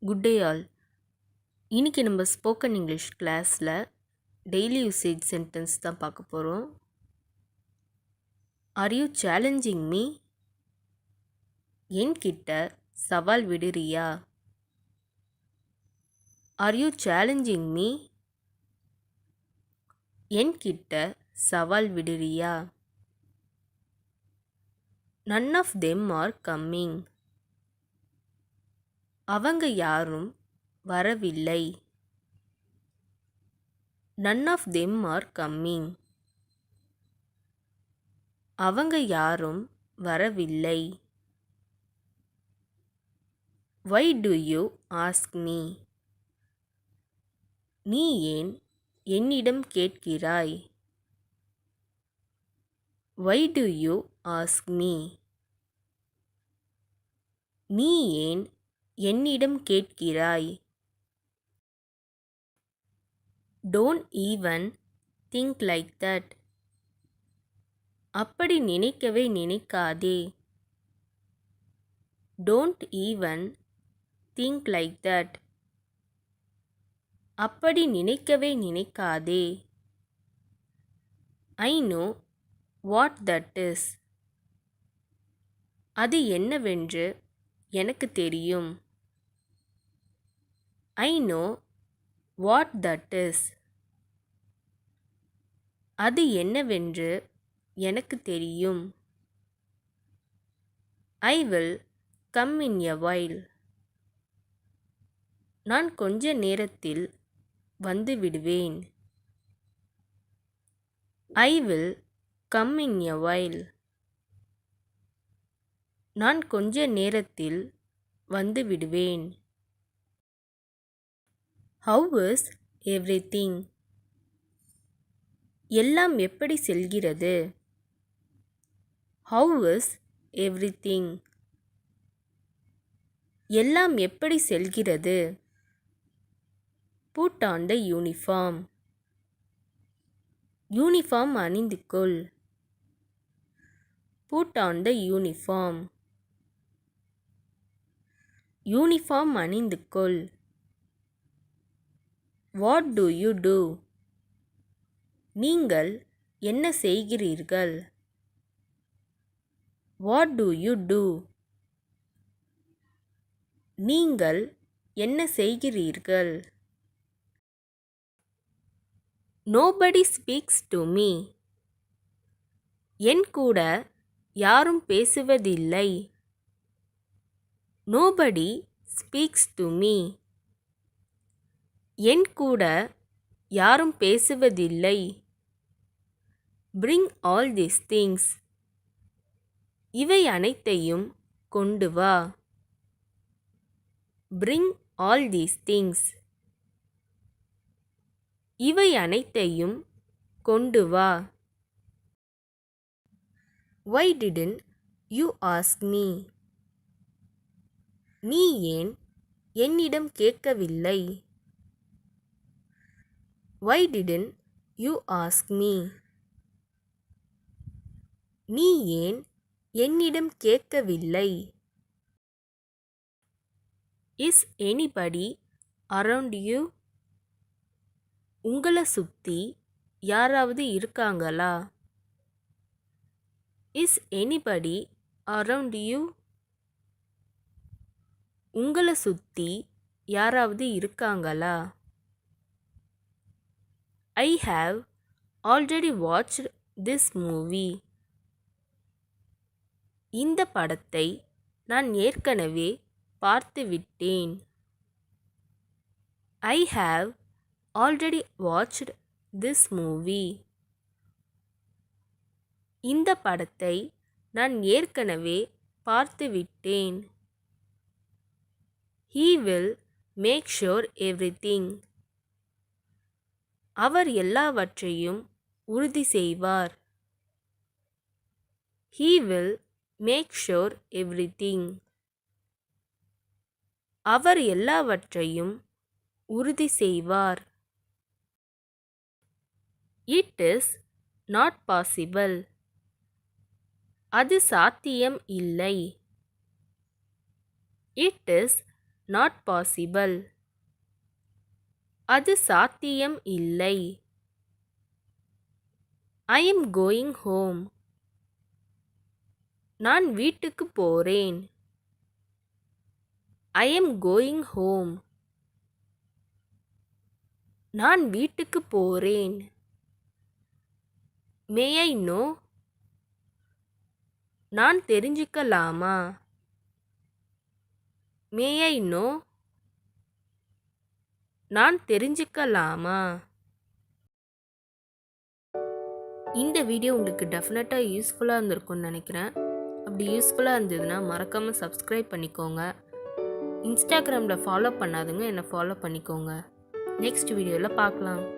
Good day all. இன்னைக்கு நம்ம spoken English கிளாஸில் டெய்லி யூசேஜ் சென்டென்ஸ் தான் பார்க்க போகிறோம். Are you challenging me? என்கிட்ட சவால் விடுறியா? Are you challenging me? என்கிட்ட சவால் விடுறியா? None of them are coming. அவங்க யாரும் வரவில்லை. None of them are coming. அவங்க யாரும் வரவில்லை. Why do you ask me? நீ ஏன் என்னிடம் கேட்கிறாய்? Why do you ask me? நீ ஏன் என்னிடம் கேட்கிறாய்? Don't even think like that. அப்படி நினைக்கவே நினைக்காதே. Don't even think like that. அப்படி நினைக்கவே நினைக்காதே. I know what that is. அது என்னவென்று எனக்கு தெரியும். I know what that is. அது என்னவென்று எனக்கு தெரியும். I will come in a while. நான் கொஞ்ச நேரத்தில் வந்து விடுவேன். I will come in a while. நான் கொஞ்ச நேரத்தில் வந்து விடுவேன். How is everything? எல்லாம் எப்படி செல்கிறது? How is everything? எல்லாம் எப்படி செல்கிறது? Put on the uniform. Uniform அணிந்து கொள். Put on the uniform. Uniform அணிந்து கொள். What do you do? நீங்கள் என்ன செய்கிறீர்கள்? What do you do? நீங்கள் என்ன செய்கிறீர்கள்? Nobody speaks to me. என் கூட யாரும் பேசுவதில்லை. Nobody speaks to me. என் கூட யாரும் பேசுவதில்லை. Bring all these things. இவை அனைத்தையும் கொண்டு வா. Bring all these things. இவை அனைத்தையும் கொண்டு வா. Why didn't you ask me? நீ ஏன் என்னிடம் கேட்கவில்லை? Why didn't you ask me? நீ ஏன் என்னிடம் கேட்கவில்லை? Is anybody around you? உங்களை சுற்றி யாராவது இருக்காங்களா? Is anybody around you? உங்களை சுற்றி யாராவது இருக்காங்களா? I have already watched this movie. இந்த படத்தை நான் ஏற்கனவே பார்த்துவிட்டேன். I have already watched this movie. இந்த படத்தை நான் ஏற்கனவே பார்த்துவிட்டேன். He will make sure everything. அவர் எல்லாவற்றையும் உறுதி செய்வார். He will make sure everything. அவர் எல்லாவற்றையும் உறுதி செய்வார். It is not possible. அது சாத்தியம் இல்லை. It is not possible. அது சாத்தியம் இல்லை. I am going home. நான் வீட்டுக்கு போறேன். I am going home. நான் வீட்டுக்கு போறேன். மே ஐ நோ. நான் தெரிஞ்சுக்கலாமா? மே ஐ நோ. நான் தெரிஞ்சுக்கலாமா? இந்த வீடியோ உங்களுக்கு டெஃபினட்டாக யூஸ்ஃபுல்லாக இருந்திருக்கும்னு நினைக்கிறேன். அப்படி யூஸ்ஃபுல்லாக இருந்ததுன்னா மறக்காமல் சப்ஸ்கிரைப் பண்ணிக்கோங்க. இன்ஸ்டாகிராமில் ஃபாலோ பண்ணாதுங்க என்னை ஃபாலோ பண்ணிக்கோங்க. நெக்ஸ்ட் வீடியோவில் பார்க்கலாம்.